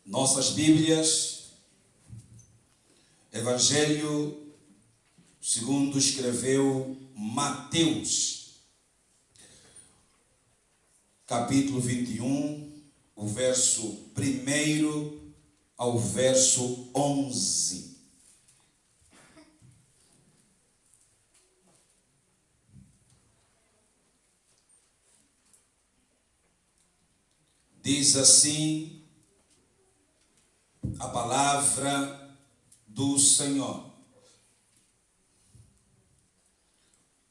Nossas Bíblias, Evangelho segundo escreveu Mateus, capítulo 21, o verso 1 ao verso 11. Diz assim a palavra do Senhor.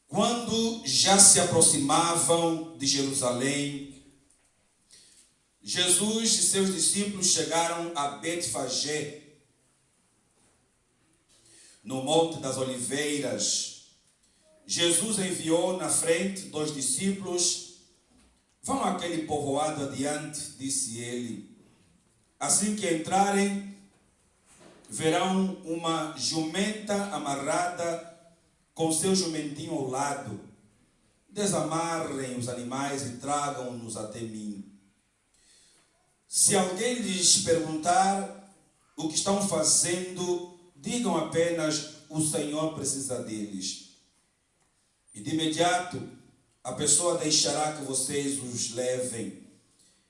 Quando já se aproximavam de Jerusalém, Jesus e seus discípulos chegaram a Betfagé, no Monte das Oliveiras. Jesus enviou na frente 2 discípulos. Vão àquele povoado adiante, disse ele. Assim que entrarem, verão uma jumenta amarrada com seu jumentinho ao lado. Desamarrem os animais e tragam-nos até mim. Se alguém lhes perguntar o que estão fazendo, digam apenas: o Senhor precisa deles. E de imediato a pessoa deixará que vocês os levem.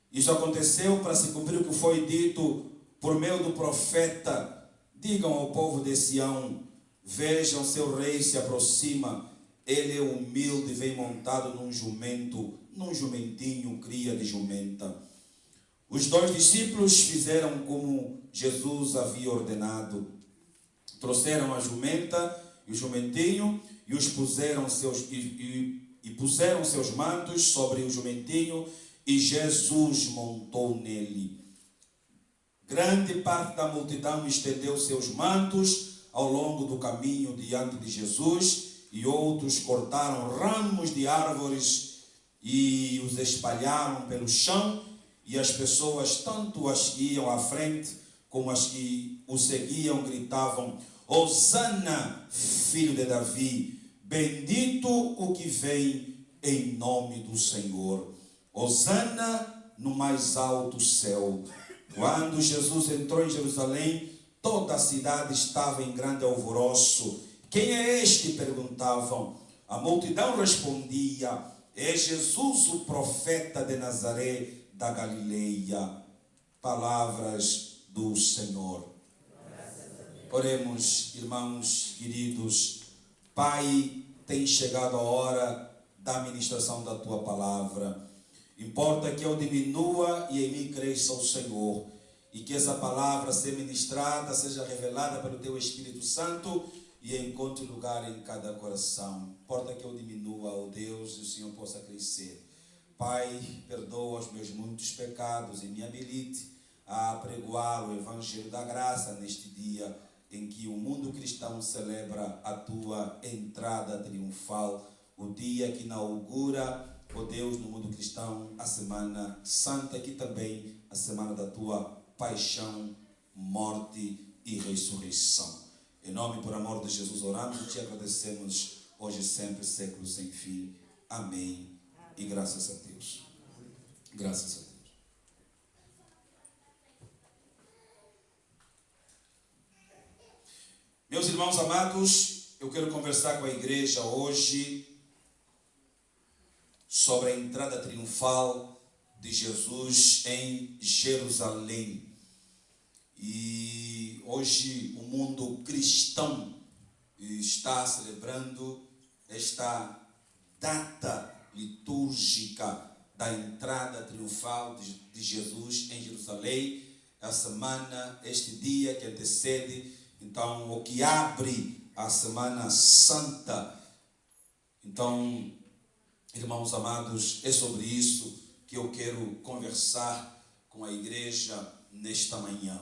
Isso aconteceu para se cumprir o que foi dito por meio do profeta. Digam ao povo de Sião: vejam, seu rei se aproxima. Ele é humilde e vem montado num jumentinho, cria de jumenta. Os 2 discípulos fizeram como Jesus havia ordenado. Trouxeram a jumenta e o jumentinho e puseram seus mantos sobre o jumentinho, e Jesus montou nele. Grande parte da multidão estendeu seus mantos ao longo do caminho diante de Jesus, e outros cortaram ramos de árvores e os espalharam pelo chão, e as pessoas, tanto as que iam à frente como as que o seguiam, gritavam: Hosana, filho de Davi, bendito o que vem em nome do Senhor. Hosana no mais alto céu. Quando Jesus entrou em Jerusalém, toda a cidade estava em grande alvoroço. Quem é este? Perguntavam. A multidão respondia: é Jesus, o profeta de Nazaré da Galileia. Palavras do Senhor. Oremos, irmãos queridos. Pai, tem chegado a hora da ministração da Tua palavra. Importa que eu diminua e em mim cresça o Senhor, e que essa palavra seja ministrada, seja revelada pelo Teu Espírito Santo e encontre lugar em cada coração. Importa que eu diminua, ó Deus, e o Senhor possa crescer. Pai, perdoa os meus muitos pecados e me habilite a apregoar o Evangelho da Graça neste dia em que o mundo cristão celebra a Tua entrada triunfal, o dia que inaugura, ó Deus, no mundo cristão, a Semana Santa, que também a semana da Tua paixão, morte e ressurreição. Em nome e por amor de Jesus oramos e Te agradecemos hoje e sempre, séculos sem fim. Amém. E graças a Deus. Graças a Deus. Meus irmãos amados, eu quero conversar com a igreja hoje sobre a entrada triunfal de Jesus em Jerusalém. E hoje o mundo cristão está celebrando esta data litúrgica da entrada triunfal de Jesus em Jerusalém, a semana, este dia que antecede, então, o que abre a Semana Santa. Então, irmãos amados, é sobre isso que eu quero conversar com a igreja nesta manhã.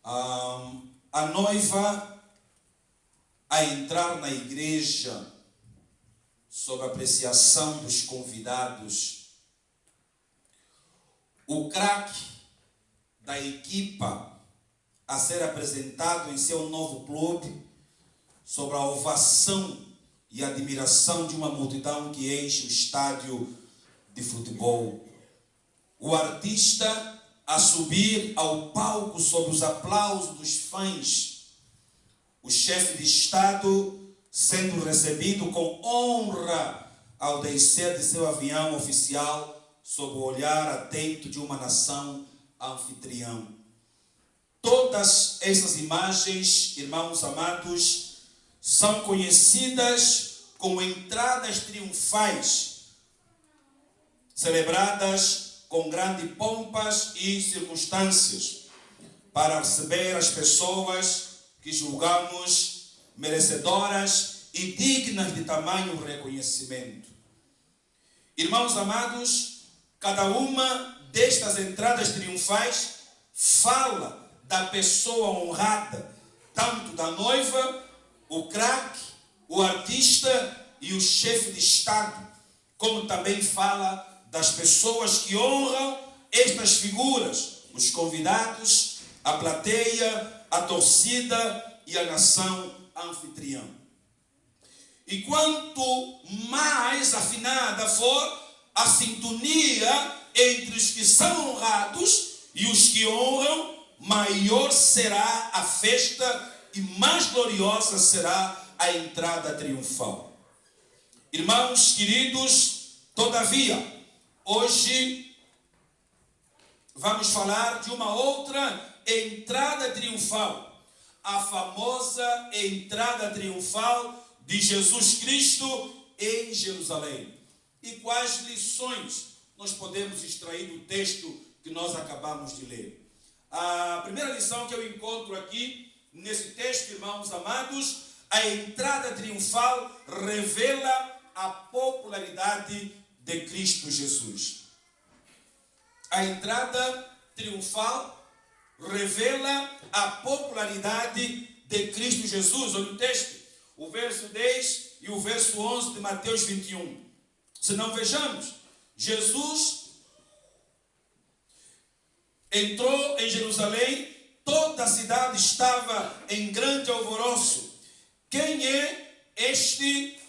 A noiva, a entrar na igreja, sob a apreciação dos convidados, o craque da equipa a ser apresentado em seu novo clube, sob a ovação e admiração de uma multidão que enche o estádio de futebol. O artista a subir ao palco sob os aplausos dos fãs. O chefe de Estado sendo recebido com honra ao descer de seu avião oficial sob o olhar atento de uma nação anfitriã. Todas essas imagens, irmãos amados, são conhecidas como entradas triunfais, celebradas com grandes pompas e circunstâncias, para receber as pessoas que julgamos merecedoras e dignas de tamanho reconhecimento. Irmãos amados, cada uma destas entradas triunfais fala da pessoa honrada, tanto da noiva, o craque, o artista e o chefe de Estado, como também fala das pessoas que honram estas figuras, os convidados, a plateia, a torcida e a nação anfitriã. E quanto mais afinada for a sintonia entre os que são honrados e os que honram, maior será a festa e mais gloriosa será a entrada triunfal. Irmãos queridos, todavia, hoje vamos falar de uma outra entrada triunfal, a famosa entrada triunfal de Jesus Cristo em Jerusalém. E quais lições nós podemos extrair do texto que nós acabamos de ler? A primeira lição que eu encontro aqui nesse texto, irmãos amados, a entrada triunfal revela a popularidade de Cristo Jesus. A entrada triunfal revela a popularidade de Cristo Jesus. Olha o texto, o verso 10 e o verso 11 de Mateus 21. Se não vejamos, Jesus entrou em Jerusalém, toda a cidade estava em grande alvoroço. Quem é este?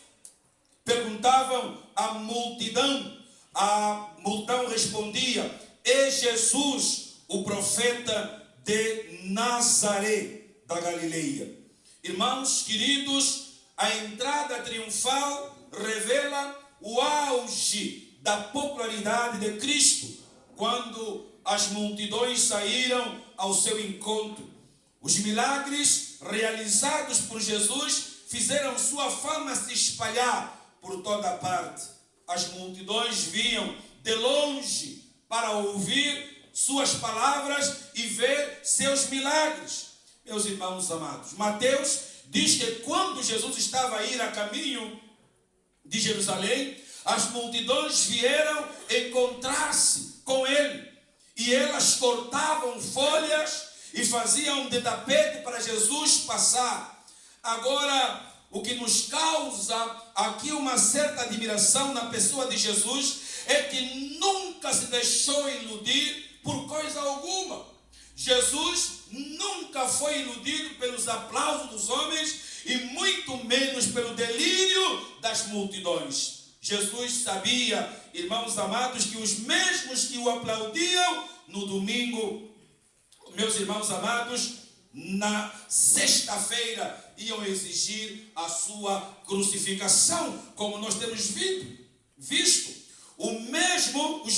Perguntavam a multidão. A multidão respondia: é Jesus, o profeta de Nazaré, da Galileia. Irmãos queridos, a entrada triunfal revela o auge da popularidade de Cristo, quando as multidões saíram ao seu encontro. Os milagres realizados por Jesus fizeram sua fama se espalhar por toda a parte. As multidões vinham de longe para ouvir suas palavras e ver seus milagres. Meus irmãos amados, Mateus diz que quando Jesus estava a ir a caminho de Jerusalém, as multidões vieram encontrar-se com ele, e elas cortavam folhas e faziam de tapete para Jesus passar. Agora, o que nos causa aqui uma certa admiração na pessoa de Jesus é que nunca se deixou iludir por coisa alguma. Jesus nunca foi iludido pelos aplausos dos homens e muito menos pelo delírio das multidões. Jesus sabia, irmãos amados, que os mesmos que o aplaudiam no domingo, meus irmãos amados, na sexta-feira iam exigir a sua crucificação, como nós temos visto. Os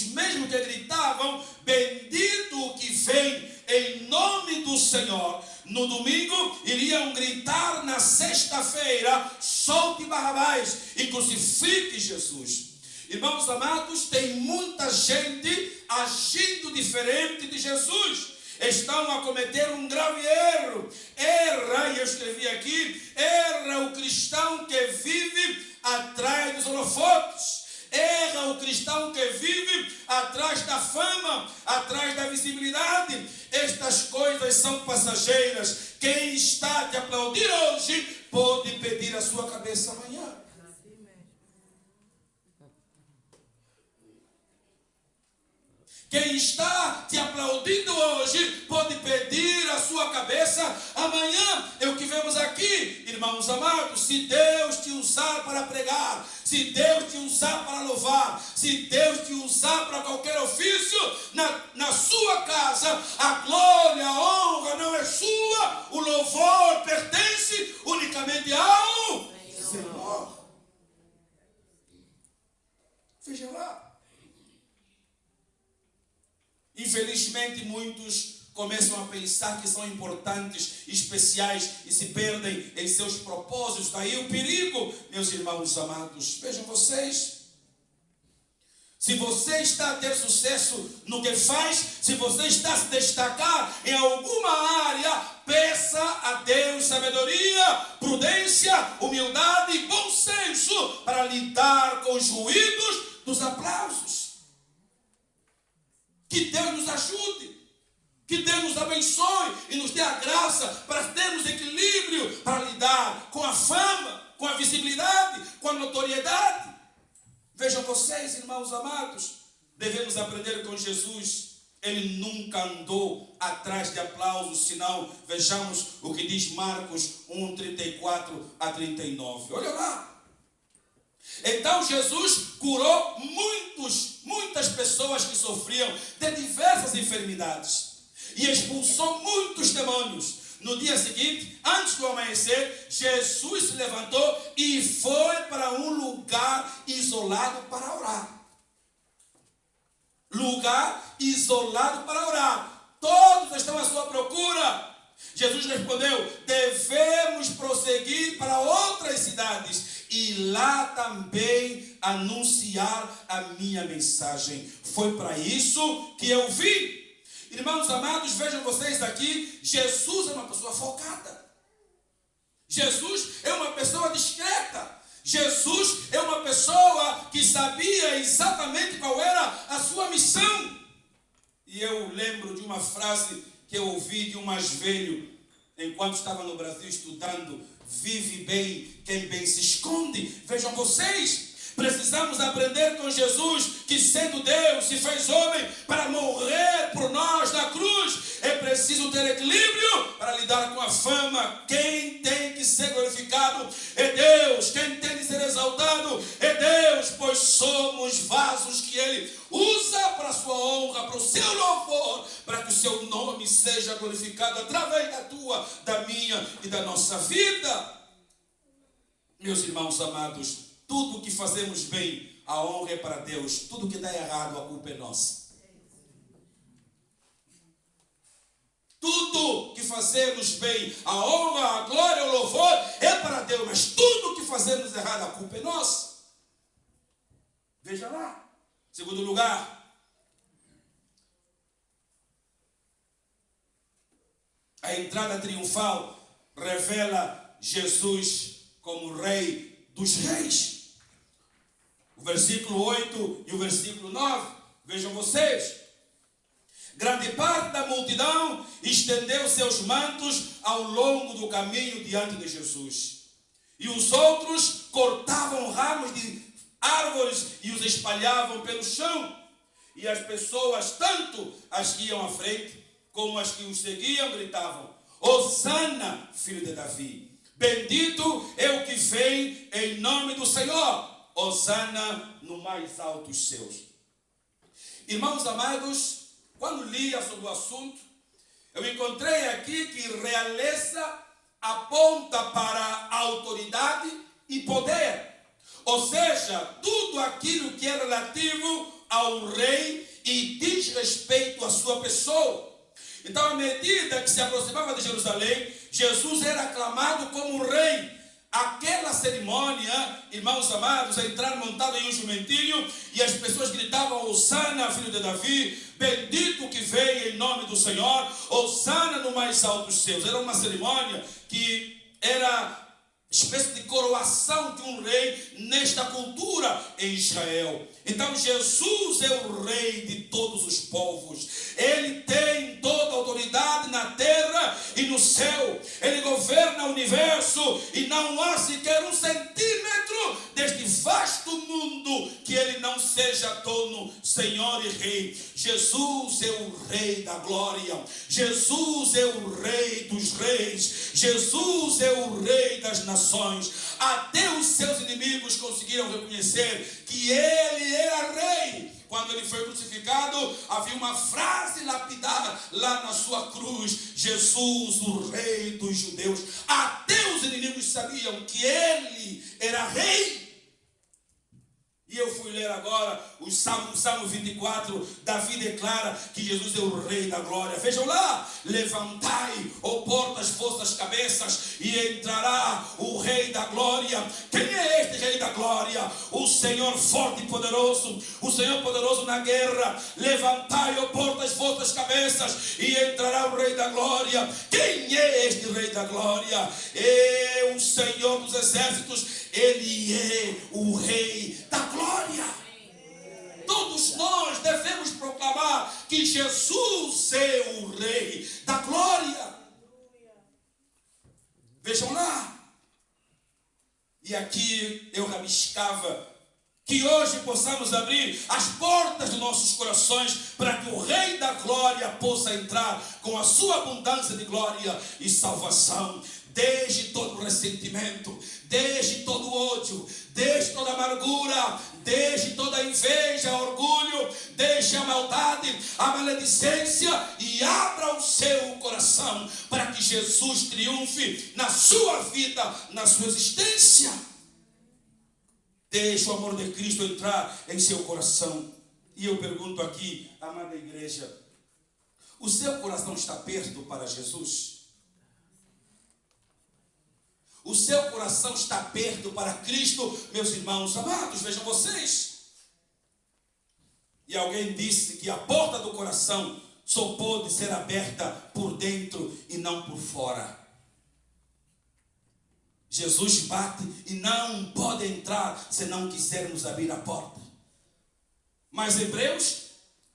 mesmos que gritavam: bendito o que vem em nome do Senhor, no domingo iriam gritar na sexta-feira: solte Barrabás e crucifique Jesus. Irmãos amados, tem muita gente agindo diferente de Jesus. Estão a cometer um grave erro. Erra, e eu escrevi aqui, erra o cristão que vive atrás dos holofotes. Erra o cristão que vive atrás da fama, atrás da visibilidade. Estas coisas são passageiras. Quem está a te aplaudir hoje pode pedir a sua cabeça amanhã. Quem está te aplaudindo hoje pode pedir a sua cabeça amanhã. É o que vemos aqui, irmãos amados. Se Deus te usar para pregar, se se Deus te usar para louvar, se Deus te usar para qualquer ofício, na sua casa, a glória, a honra não é sua, o louvor pertence unicamente ao Senhor. Veja lá. Infelizmente, muitos começam a pensar que são importantes, especiais e se perdem em seus propósitos. Daí o perigo, meus irmãos amados. Vejam vocês. Se você está a ter sucesso no que faz, se você está a se destacar em alguma área, peça a Deus sabedoria, prudência, humildade e bom senso para lidar com os ruídos dos aplausos. Que Deus nos ajude. Que Deus nos abençoe e nos dê a graça para termos equilíbrio para lidar com a fama, com a visibilidade, com a notoriedade. Vejam vocês, irmãos amados, devemos aprender com Jesus. Ele nunca andou atrás de aplausos, senão vejamos o que diz Marcos 1, 34 a 39. Olha lá. Então Jesus curou muitas pessoas que sofriam de diversas enfermidades e expulsou muitos demônios. No dia seguinte, antes do amanhecer, Jesus se levantou e foi para um lugar isolado para orar. Lugar isolado para orar. Todos estão à sua procura. Jesus respondeu: devemos prosseguir para outras cidades e lá também anunciar a minha mensagem. Foi para isso que eu vim. Irmãos amados, vejam vocês aqui, Jesus é uma pessoa focada. Jesus é uma pessoa discreta. Jesus é uma pessoa que sabia exatamente qual era a sua missão. E eu lembro de uma frase que eu ouvi de um mais velho, enquanto estava no Brasil estudando: vive bem quem bem se esconde. Vejam vocês, precisamos aprender com Jesus que, sendo Deus, se fez homem para morrer por nós na cruz. É preciso ter equilíbrio para lidar com a fama. Quem tem que ser glorificado é Deus. Quem tem que ser exaltado é Deus, pois somos vasos que Ele usa para a sua honra, para o seu louvor, para que o seu nome seja glorificado através da tua, da minha e da nossa vida. Meus irmãos amados, tudo que fazemos bem, a honra é para Deus. Tudo que dá errado, a culpa é nossa. Tudo que fazemos bem, a honra, a glória, o louvor é para Deus. Mas tudo que fazemos errado, a culpa é nossa. Veja lá. Segundo lugar, a entrada triunfal revela Jesus como Rei dos Reis. O versículo 8 e o versículo 9, vejam vocês. Grande parte da multidão estendeu seus mantos ao longo do caminho diante de Jesus. E os outros cortavam ramos de árvores e os espalhavam pelo chão. E as pessoas, tanto as que iam à frente como as que os seguiam, gritavam: Hosana, filho de Davi. Bendito é o que vem em nome do Senhor. Hosana no mais altos céus. Irmãos amados, quando lia sobre o assunto, eu encontrei aqui que realeza aponta para autoridade e poder. Ou seja, tudo aquilo que é relativo ao rei e diz respeito à sua pessoa. Então, à medida que se aproximava de Jerusalém, Jesus era aclamado como rei. Aquela cerimônia, irmãos amados, a entrar montado em um jumentinho e as pessoas gritavam: Hosana, filho de Davi, bendito que veio em nome do Senhor, Hosana no mais alto dos céus. Era uma cerimônia que era espécie de coroação de um rei nesta cultura em Israel. Então Jesus é o rei de todos os povos. Ele tem toda a autoridade na terra e no céu. Ele governa o universo e não há sequer um centímetro deste vasto mundo que ele não seja dono, Senhor e Rei. Jesus é o Rei da glória. glória. Jesus é o Rei dos reis. Jesus é o Rei das nações. Até os seus inimigos conseguiram reconhecer que ele era rei. Quando ele foi crucificado, havia uma frase lapidada lá na sua cruz: Jesus, o Rei dos judeus. Até os inimigos sabiam que ele era rei. E eu fui ler agora o Salmo 24, Davi declara que Jesus é o Rei da glória. Vejam lá: levantai, ó portas, vossas cabeças, e entrará o Rei da glória. Quem é este Rei da glória? O Senhor forte e poderoso, o Senhor poderoso na guerra. Levantai, ó portas, vossas cabeças, e entrará o Rei da glória. Quem é este Rei da glória? É o Senhor dos exércitos. Ele é o Rei da glória. Todos nós devemos proclamar que Jesus é o Rei da glória. Vejam lá. E aqui eu rabiscava que hoje possamos abrir as portas dos nossos corações para que o Rei da glória possa entrar com a sua abundância de glória e salvação. Desde todo ressentimento, desde todo ódio, desde toda amargura, desde toda inveja, orgulho, desde a maldade, a maledicência, e abra o seu coração para que Jesus triunfe na sua vida, na sua existência. Deixe o amor de Cristo entrar em seu coração. E eu pergunto aqui, amada igreja, o seu coração está aberto para Jesus? O seu coração está aberto para Cristo, meus irmãos amados? Vejam vocês. E alguém disse que a porta do coração só pode ser aberta por dentro e não por fora. Jesus bate e não pode entrar se não quisermos abrir a porta. Mas Hebreus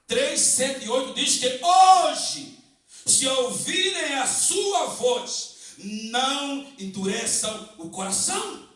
3, 7 e 8 diz que hoje, se ouvirem a sua voz, não endureçam o coração.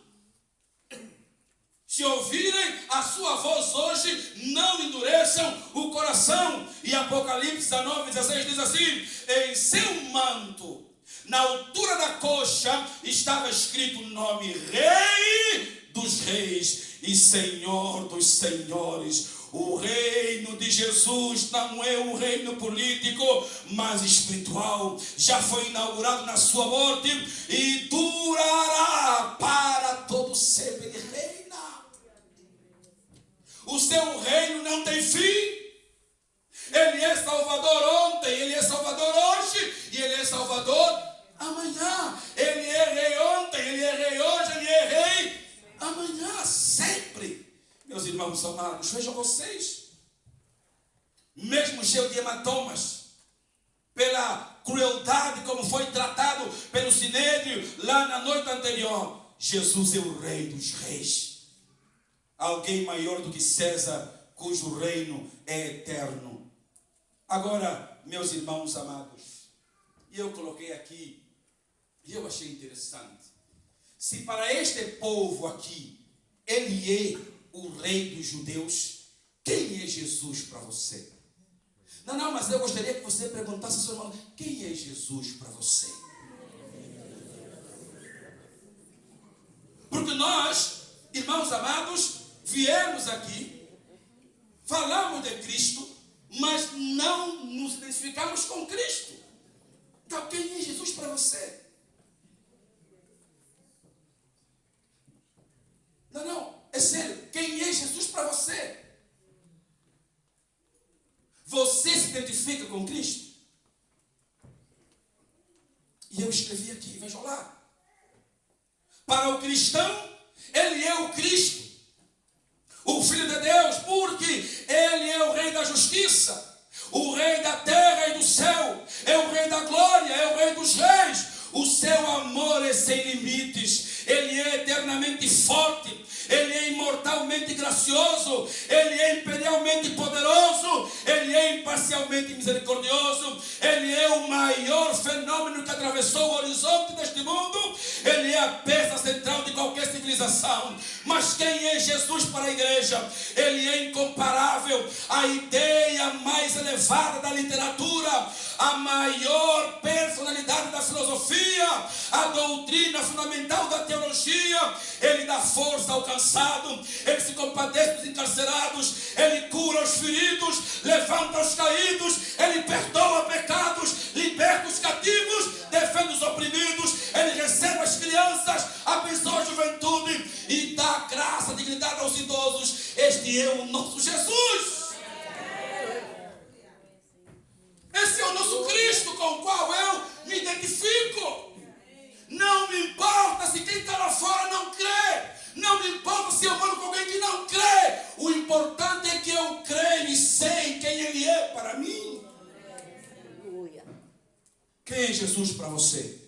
Se ouvirem a sua voz hoje, não endureçam o coração. E Apocalipse 19, 16 diz assim: em seu manto, na altura da coxa, estava escrito o nome Rei dos reis e Senhor dos senhores. O reino de Jesus não é um reino político, mas espiritual. Já foi inaugurado na sua morte e durará para todo sempre. Ele reina. O seu reino não tem fim. Ele é Salvador ontem, Ele é Salvador hoje e Ele é Salvador amanhã. Ele é rei ontem, Ele é rei hoje, Ele é rei amanhã, sempre. Meus irmãos amados, vejam vocês, mesmo cheio de hematomas, pela crueldade como foi tratado pelo Sinédrio lá na noite anterior, Jesus é o Rei dos reis. Alguém maior do que César, cujo reino é eterno. Agora, meus irmãos amados, e eu coloquei aqui, e eu achei interessante, se para este povo aqui, ele é o Rei dos judeus, quem é Jesus para você? Não, mas eu gostaria que você perguntasse ao seu irmão, quem é Jesus para você? Porque nós, irmãos amados, viemos aqui, falamos de Cristo, mas não nos identificamos com Cristo. Então, quem é Jesus para você? Não, é sério, quem é Jesus para você? Você se identifica com Cristo? E eu escrevi aqui, vejam lá. Para o cristão, ele é o Cristo, o Filho de Deus, porque ele é o Rei da justiça, o Rei da terra e do céu, é o Rei da glória, é o Rei dos reis. O seu amor é sem limites, ele é eternamente forte, ele é imortalmente gracioso, ele é imperialmente poderoso, ele é imparcialmente misericordioso, ele é o maior fenômeno que atravessou o horizonte deste mundo, ele é a peça central de qualquer civilização organização. Mas quem é Jesus para a igreja? Ele é incomparável. A ideia mais elevada da literatura, a maior personalidade da filosofia, a doutrina fundamental da teologia. Ele dá força ao cansado, ele se compadece dos encarcerados, ele cura os feridos, levanta os caídos, ele perdoa pecados, liberta os cativos, defende os oprimidos, ele recebe as crianças, abençoa a juventude e dá graça, dignidade aos idosos. Este é o nosso Jesus. Esse é o nosso Cristo com o qual eu me identifico. Não me importa se quem está lá fora não crê. Não me importa se eu moro com alguém que não crê. O importante é que eu creio e sei quem Ele é para mim. Quem é Jesus para você?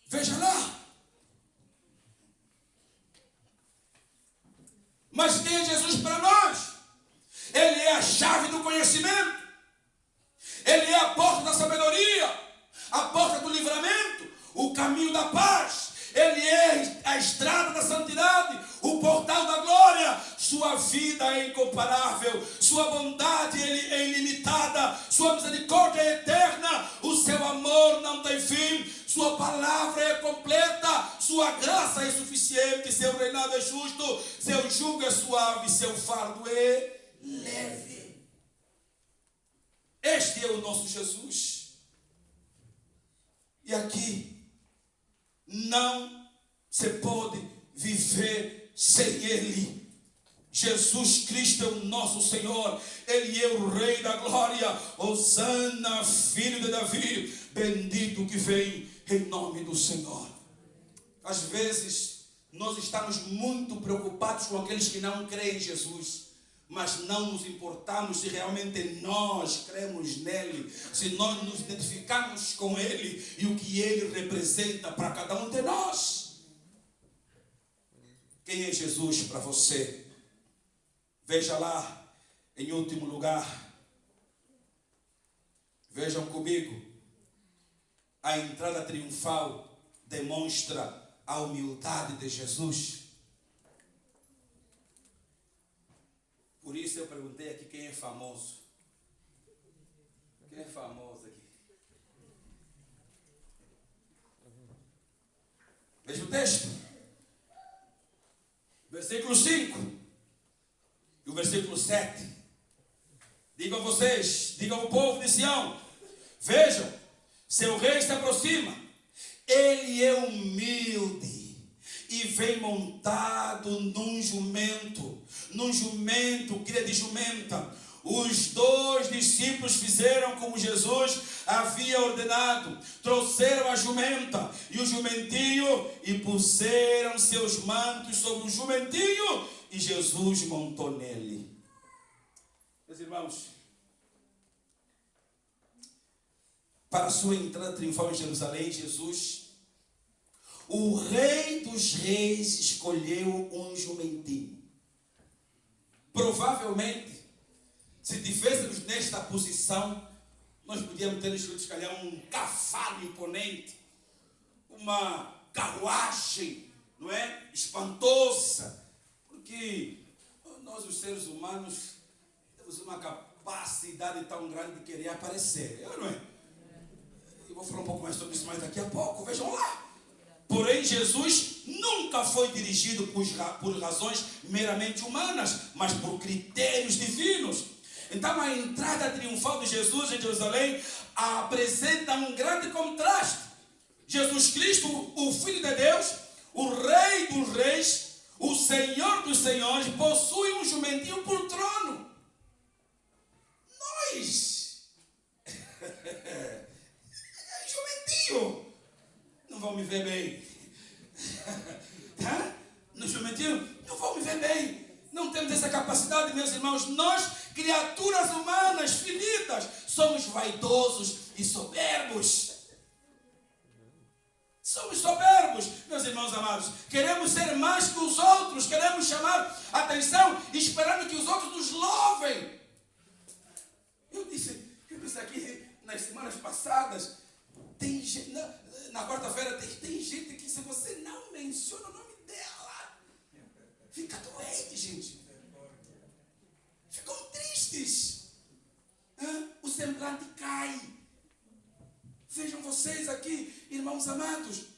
Veja lá. Mas quem é Jesus para nós? Ele é a chave do conhecimento. Ele é a porta da sabedoria, a porta do livramento, o caminho da paz. Ele é a estrada da santidade, o portal da glória. Sua vida é incomparável, sua bondade é ilimitada, sua misericórdia é eterna, o seu amor não tem fim, sua palavra é completa, sua graça é suficiente, seu reinado é justo, seu jugo é suave, seu fardo é leve. Este é o nosso Jesus. E aqui não se pode viver sem Ele. Jesus Cristo é o nosso Senhor. Ele é o Rei da Glória. Hosana, filho de Davi. Bendito que vem em nome do Senhor. Às vezes nós estamos muito preocupados com aqueles que não creem em Jesus, mas não nos importamos se realmente nós cremos nele, se nós nos identificamos com ele e o que ele representa para cada um de nós. Quem é Jesus para você? Veja lá, em último lugar, vejam comigo, a entrada triunfal demonstra a humildade de Jesus. Por isso eu perguntei aqui quem é famoso. Quem é famoso aqui? Veja o texto. Versículo 5 e o versículo 7. Digam vocês, digam o povo de Sião: vejam, seu rei se aproxima. Ele é humilde e vem montado num jumento cria de jumenta. Os 2 discípulos fizeram como Jesus havia ordenado, trouxeram a jumenta e o jumentinho e puseram seus mantos sobre o jumentinho e Jesus montou nele. Meus irmãos, para a sua entrada triunfal em Jerusalém, Jesus, o Rei dos Reis, escolheu um jumentinho. Provavelmente, se tivéssemos nesta posição, nós podíamos ter escolhido, se calhar, um cavalo imponente, uma carruagem, não é? Espantosa, porque nós, os seres humanos, temos uma capacidade tão grande de querer aparecer, não é? Eu vou falar um pouco mais sobre isso mais daqui a pouco, vejam lá. Porém, Jesus nunca foi dirigido por razões meramente humanas, mas por critérios divinos. Então, a entrada triunfal de Jesus em Jerusalém apresenta um grande contraste. Jesus Cristo, o Filho de Deus, o Rei dos Reis, o Senhor dos Senhores, possui um jumentinho por trono. Nós, jumentinho, não vão me ver bem. Tá? No jumentinho, não vão me ver bem. Não temos essa capacidade, meus irmãos. Nós, criaturas humanas, finitas, somos vaidosos e soberbos. Somos soberbos, meus irmãos amados. Queremos ser mais que os outros. Queremos chamar a atenção, esperando que os outros nos louvem. Eu disse aqui nas semanas passadas, na quarta-feira tem gente que, se você não menciona o nome dela, fica doente, gente. Ficam tristes. O semblante cai. Vejam vocês aqui, irmãos amados.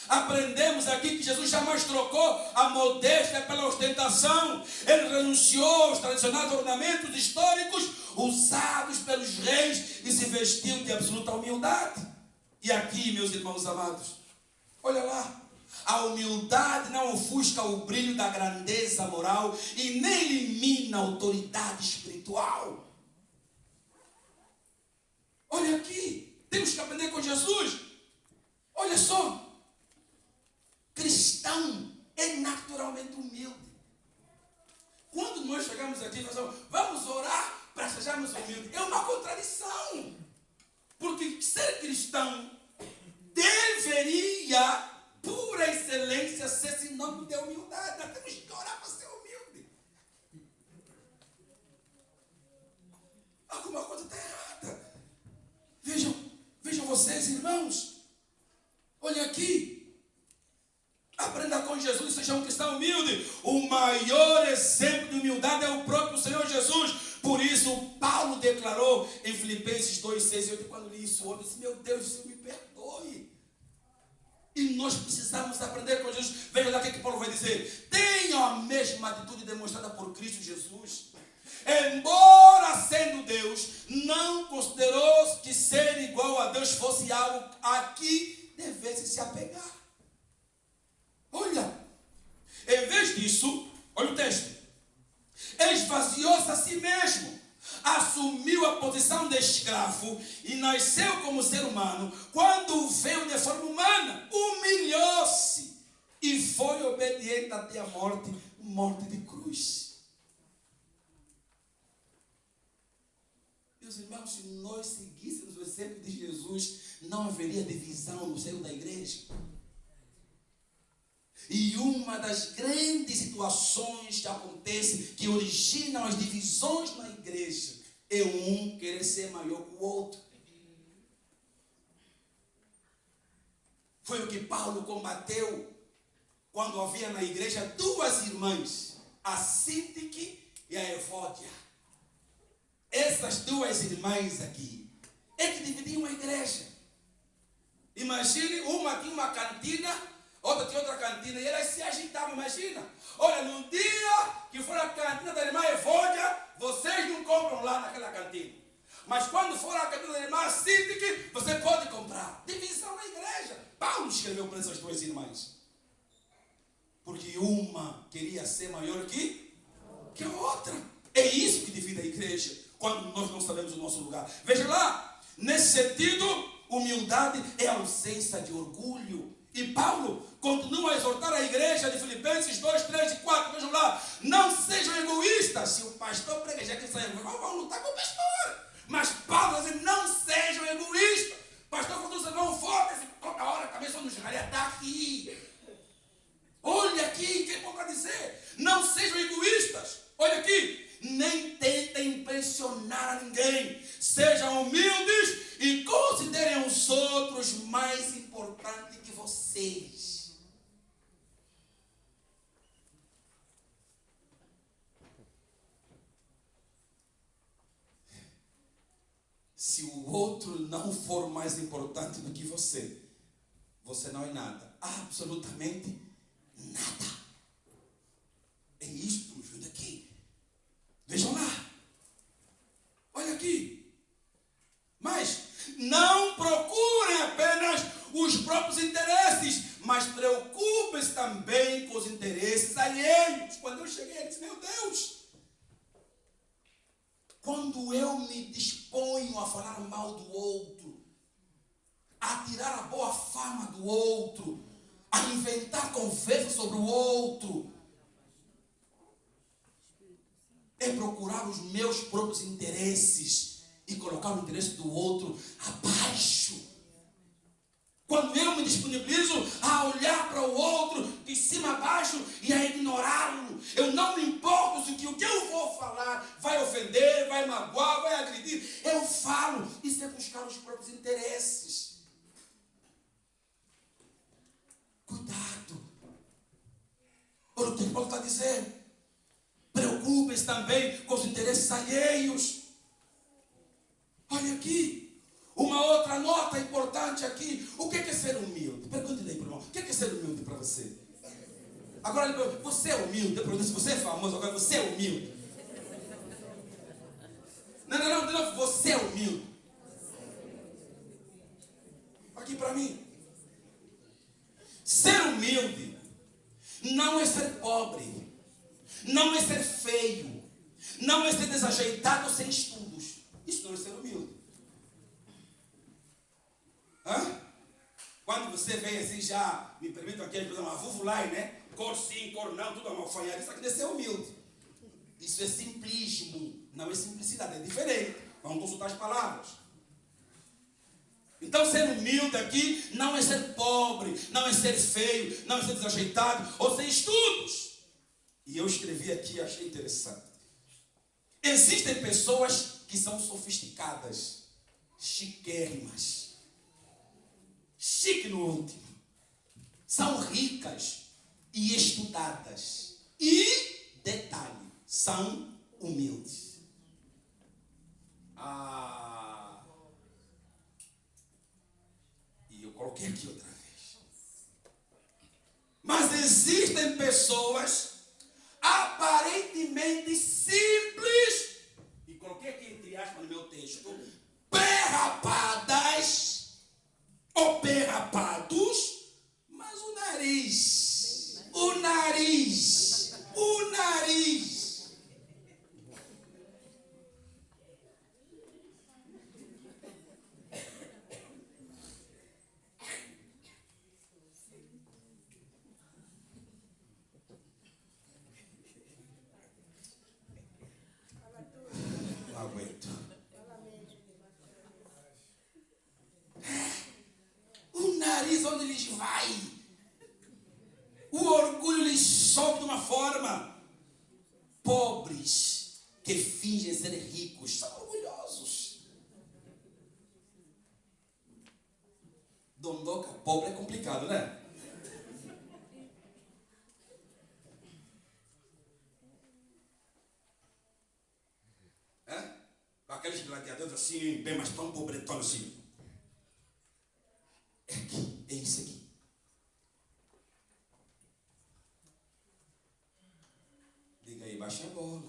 Aprendemos aqui que Jesus jamais trocou a modéstia pela ostentação. Ele renunciou aos tradicionais ornamentos históricos usados pelos reis e se vestiu de absoluta humildade. E aqui, meus irmãos amados, olha lá, a humildade não ofusca o brilho da grandeza moral e nem elimina a autoridade espiritual. Olha aqui, temos que aprender com Jesus. Olha só, cristão é naturalmente humilde. Quando nós chegamos aqui e falamos, vamos orar para sejamos humildes, é uma contradição. Porque ser cristão deveria, por excelência, ser sinônimo de humildade. Nós temos que orar para ser humilde. Alguma coisa está errada. Vejam vocês, irmãos. Olha aqui. Aprenda com Jesus e seja um cristão humilde. O maior exemplo de humildade é o próprio Senhor Jesus. Por isso, Paulo declarou em Filipenses 2, 6 e 8, quando li isso ontem, eu disse, meu Deus, Senhor, me perdoe. E nós precisamos aprender com Jesus. Veja lá o que Paulo vai dizer. Tenham a mesma atitude demonstrada por Cristo Jesus. Embora sendo Deus, não considerou que ser igual a Deus fosse algo a que devesse se apegar. Olha, em vez disso, olha o texto, esvaziou-se a si mesmo, assumiu a posição de escravo e nasceu como ser humano. Quando veio de forma humana, humilhou-se e foi obediente até a morte de cruz. Meus irmãos, se nós seguíssemos o exemplo de Jesus, não haveria divisão no seio da igreja. E uma das grandes situações que acontecem, que originam as divisões na igreja, é um querer ser maior que o outro. Foi o que Paulo combateu quando havia na igreja duas irmãs, a Sintique e a Evódia. Essas duas irmãs aqui é que dividiam a igreja. Imagine, uma tinha uma cantina, outra tinha outra cantina, e elas se agitavam, imagina. Olha, no dia que for a cantina da irmã Evódia, vocês não compram lá naquela cantina. Mas quando for a cantina da irmã Sintique, você pode comprar. Divisão na igreja. Paulo escreveu para essas duas irmãs. Porque uma queria ser maior que a outra. É isso que divide a igreja, quando nós não sabemos o nosso lugar. Veja lá, nesse sentido, humildade é ausência de orgulho. E Paulo continua a exortar a igreja de Filipenses 2, 3 e 4. Vejam lá, não sejam egoístas. Se o pastor prega, já que saem, vamos lutar com o pastor. Mas Paulo diz, não sejam egoístas. Pastor, quando vocês vão fora, toda hora a cabeça nos galera está aqui. Olha aqui, que é bom para dizer. Não sejam egoístas. Olha aqui. Nem tentem impressionar a ninguém. Sejam humildes e considerem os outros mais importantes que vocês. Se o outro não for mais importante do que você, você não é nada. Absolutamente nada. É isto, ajuda aqui. Vejam lá. Olha aqui. Mas não procurem apenas os próprios interesses, mas preocupem-se também com os interesses alheios. Quando eu cheguei, eu disse, meu Deus, quando eu me disponho a falar mal do outro, a tirar a boa fama do outro, a inventar conversas sobre o outro, é procurar os meus próprios interesses e colocar o interesse do outro abaixo. Quando eu me disponibilizo a olhar para o outro de cima a baixo e a ignorá-lo, eu não me importo se o que eu vou falar vai ofender, vai magoar, vai agredir. Eu falo, isso é buscar os próprios interesses. dizer. Preocupe-se também com os interesses alheios. Olha aqui, uma outra nota importante aqui. O que é ser humilde? Pergunte-lhe aí, irmão. O que é ser humilde para você? Agora ele pergunta, você é humilde? Eu pergunto, se você é famoso, agora você é humilde? Não, de novo, você é humilde. Aqui para mim. Ser humilde não é ser pobre, não é ser feio, não é ser desajeitado sem estudos. Isso não é ser humilde. Hã? Quando você vem assim já, me permitam aqui, por exemplo, uma vuvulai, né? Cor sim, cor não, tudo amalfanhado. Isso aqui não é ser humilde. Isso é simplismo, não é simplicidade, é diferente. Vamos consultar as palavras. Então ser humilde aqui não é ser pobre, não é ser feio, não é ser desajeitado ou sem estudos. E eu escrevi aqui, achei interessante. Existem pessoas que são sofisticadas, chiquérrimas, chique no último, são ricas e estudadas e, detalhe, são humildes. E eu coloquei aqui outra vez. Mas existem pessoas aparentemente simples, e coloquei aqui entre aspas no meu texto, perrapadas ou perrapados, mas o nariz. Não aguento. O nariz onde lhes vai. O orgulho lhes sobe de uma forma. Pobres que fingem ser ricos são orgulhosos. Dondoca, pobre é complicado, né? Aqueles gladiadores assim, bem mais tão pobretão assim. É aqui, é isso aqui. Diga aí, baixa a bola.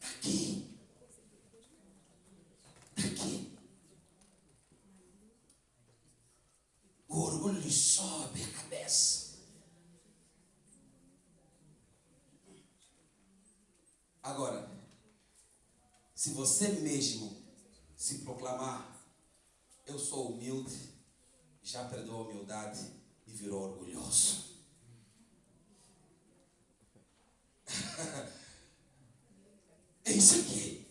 Aqui. Aqui. O orgulho lhe sobe a cabeça. Agora, se você mesmo se proclamar, eu sou humilde, já perdeu a humildade e virou orgulhoso. É isso aqui.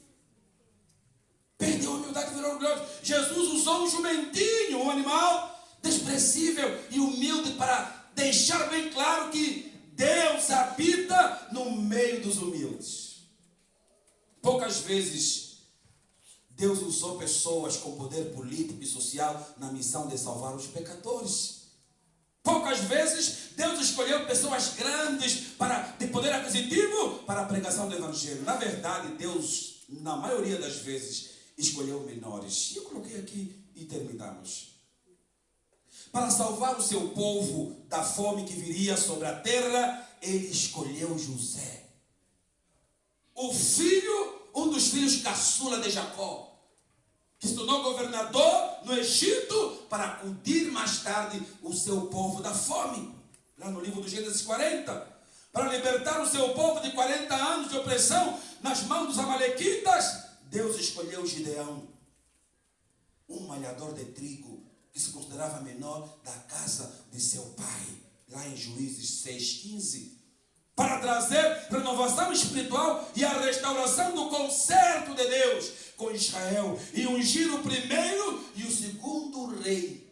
Perdeu a humildade e virou orgulhoso. Jesus usou um jumentinho, um animal desprezível e humilde para deixar bem claro que Deus habita no meio dos humildes. Poucas vezes Deus usou pessoas com poder político e social na missão de salvar os pecadores. Poucas vezes Deus escolheu pessoas grandes de poder aquisitivo para a pregação do Evangelho. Na verdade, Deus, na maioria das vezes, escolheu menores. E eu coloquei aqui e terminamos. Para salvar o seu povo da fome que viria sobre a terra, ele escolheu José. Um dos filhos caçula de Jacó, que se tornou governador no Egito para acudir mais tarde o seu povo da fome. Lá no livro do Gênesis 40. Para libertar o seu povo de 40 anos de opressão nas mãos dos amalequitas, Deus escolheu Gideão, um malhador de trigo que se considerava menor da casa de seu pai. Lá em Juízes 6:15. Para trazer renovação espiritual e a restauração do concerto de Deus com Israel e ungir o primeiro e o segundo rei.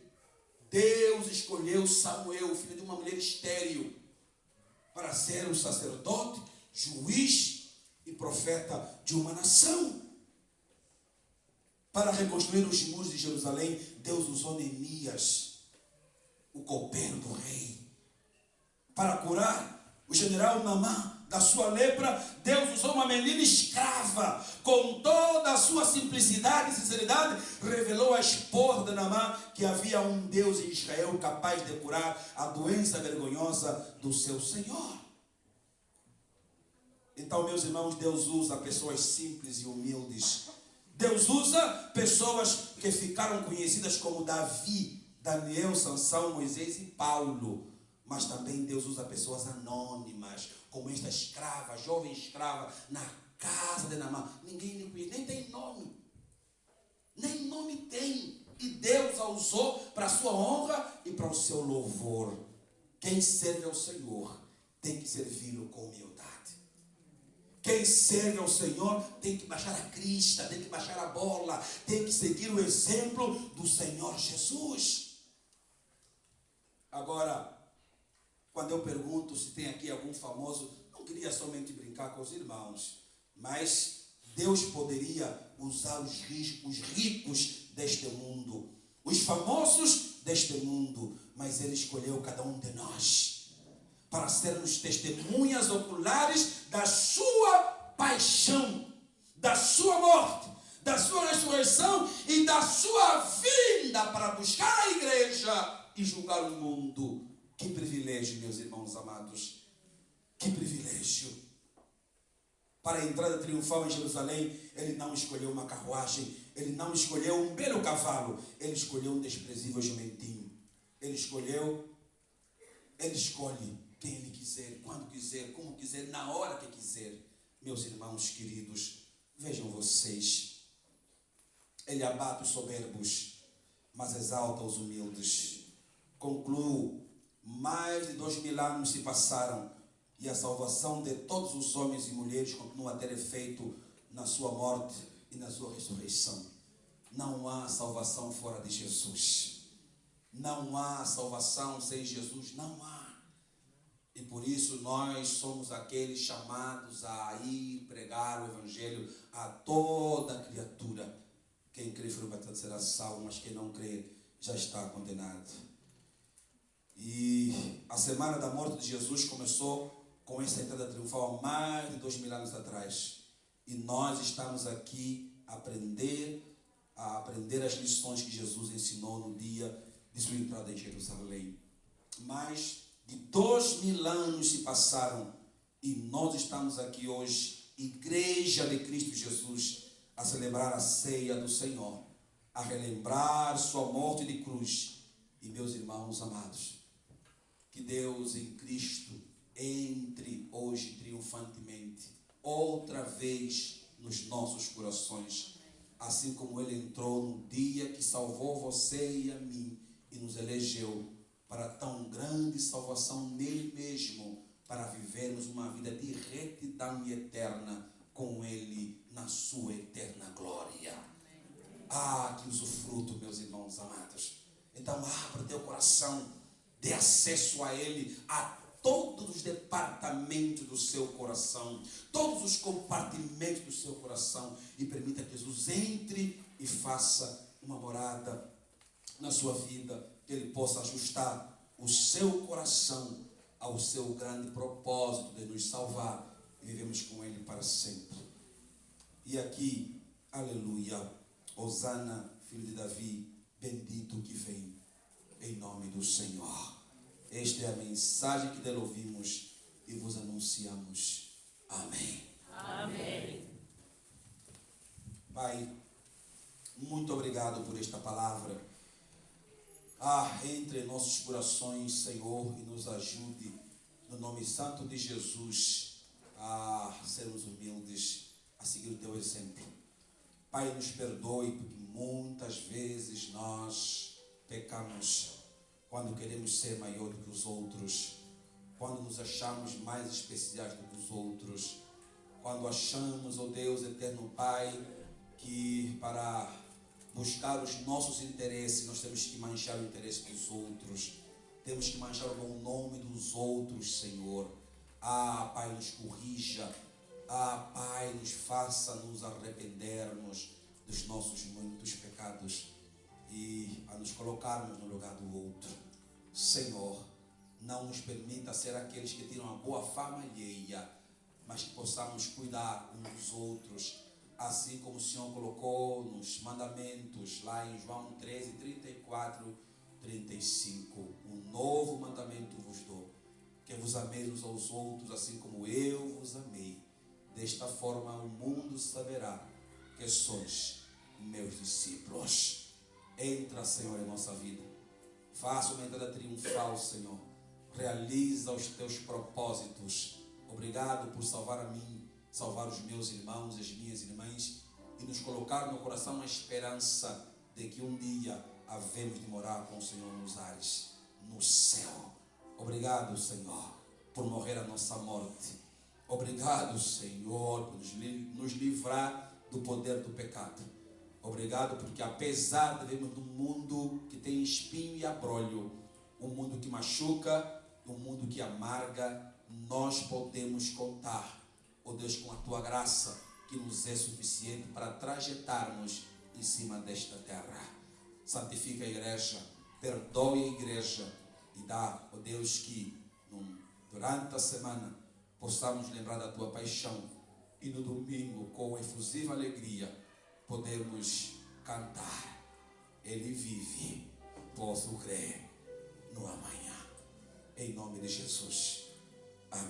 Deus escolheu Samuel, filho de uma mulher estéril, para ser um sacerdote, juiz e profeta de uma nação. Para reconstruir os muros de Jerusalém, Deus usou Neemias. o copeiro do rei. Para curar o general Naamã da sua lepra, Deus usou uma menina escrava. Com toda a sua simplicidade e sinceridade, revelou à esposa de Naamã que havia um Deus em Israel capaz de curar a doença vergonhosa do seu Senhor. Então, meus irmãos, Deus usa pessoas simples e humildes. Deus usa pessoas que ficaram conhecidas como Davi, Daniel, Sansão, Moisés e Paulo. Mas também Deus usa pessoas anônimas, como esta escrava, jovem escrava, na casa de Naamã. Ninguém conhece, nem tem nome. Nem nome tem. E Deus a usou para a sua honra e para o seu louvor. Quem serve ao Senhor tem que servi-lo com humildade. Quem serve ao Senhor tem que baixar a crista, tem que baixar a bola, tem que seguir o exemplo do Senhor Jesus. Agora, quando eu pergunto se tem aqui algum famoso, não queria somente brincar com os irmãos, mas Deus poderia usar os ricos deste mundo, os famosos deste mundo, mas Ele escolheu cada um de nós para sermos testemunhas oculares da sua paixão, da sua morte, da sua ressurreição e da sua vinda para buscar a igreja e julgar o mundo. Que privilégio, meus irmãos amados, que privilégio. Para a entrada triunfal em Jerusalém, Ele não escolheu uma carruagem, Ele não escolheu um belo cavalo, Ele escolheu um desprezível jumentinho. Ele escolhe quem Ele quiser, quando quiser, como quiser, na hora que quiser. Meus irmãos queridos, vejam vocês, Ele abate os soberbos, mas exalta os humildes. Concluo, mais de 2000 anos se passaram e a salvação de todos os homens e mulheres continua a ter efeito na sua morte e na sua ressurreição. Não há salvação fora de Jesus. Não há salvação sem Jesus, não há. E por isso nós somos aqueles chamados a ir pregar o Evangelho a toda criatura. Quem crê foi batizado será salvo, mas quem não crê já está condenado. E a semana da morte de Jesus começou com essa entrada triunfal há mais de 2000 anos atrás. E nós estamos aqui a aprender as lições que Jesus ensinou no dia de sua entrada em Jerusalém. Mais de 2000 anos se passaram e nós estamos aqui hoje, Igreja de Cristo Jesus, a celebrar a ceia do Senhor, a relembrar sua morte de cruz. E meus irmãos amados, que Deus em Cristo entre hoje triunfantemente, outra vez nos nossos corações, assim como Ele entrou no dia que salvou você e a mim e nos elegeu para tão grande salvação nele mesmo, para vivermos uma vida de retidão e eterna com Ele na sua eterna glória. Ah, que usufruto, meus irmãos amados. Então abra teu coração, dê acesso a Ele, a todos os departamentos do seu coração, todos os compartimentos do seu coração, e permita que Jesus entre e faça uma morada na sua vida, que Ele possa ajustar o seu coração ao seu grande propósito de nos salvar e vivemos com Ele para sempre. E aqui, aleluia, Hosana, filho de Davi, bendito que vem em nome do Senhor. Esta é a mensagem que dele ouvimos e vos anunciamos. Amém. Amém. Pai, muito obrigado por esta palavra. Entre em nossos corações, Senhor, e nos ajude, no nome santo de Jesus, a sermos humildes, a seguir o teu exemplo. Pai, nos perdoe, porque muitas vezes nós pecamos quando queremos ser maior do que os outros, quando nos achamos mais especiais do que os outros, quando achamos, ó Deus eterno Pai, que para buscar os nossos interesses nós temos que manchar o interesse dos outros, temos que manchar o bom nome dos outros, Senhor. Pai, nos corrija. Pai, nos faça nos arrependermos dos nossos muitos pecados e a nos colocarmos no lugar do outro. Senhor, não nos permita ser aqueles que tiram a boa fama alheia, mas que possamos cuidar uns dos outros, assim como o Senhor colocou nos mandamentos, lá em João 13, 34, 35. Um novo mandamento vos dou, que vos ameis uns aos outros, assim como eu vos amei. Desta forma o mundo saberá que sois meus discípulos. Entra, Senhor, em nossa vida. Faça uma entrada triunfal, Senhor. Realiza os teus propósitos. Obrigado por salvar a mim, salvar os meus irmãos e as minhas irmãs, e nos colocar no coração a esperança de que um dia havemos de morar com o Senhor nos ares, no céu. Obrigado, Senhor, por morrer a nossa morte. Obrigado, Senhor, por nos livrar do poder do pecado. Obrigado porque, apesar de vivermos num mundo que tem espinho e abrolho, um mundo que machuca, um mundo que amarga, nós podemos contar, ó Deus, com a tua graça, que nos é suficiente para trajetarmos em cima desta terra. Santifica a igreja, perdoe a igreja e dá, ó Deus, que durante a semana possamos lembrar da tua paixão e no domingo, com efusiva alegria, podemos cantar: Ele vive, posso crer no amanhã. Em nome de Jesus. Amém.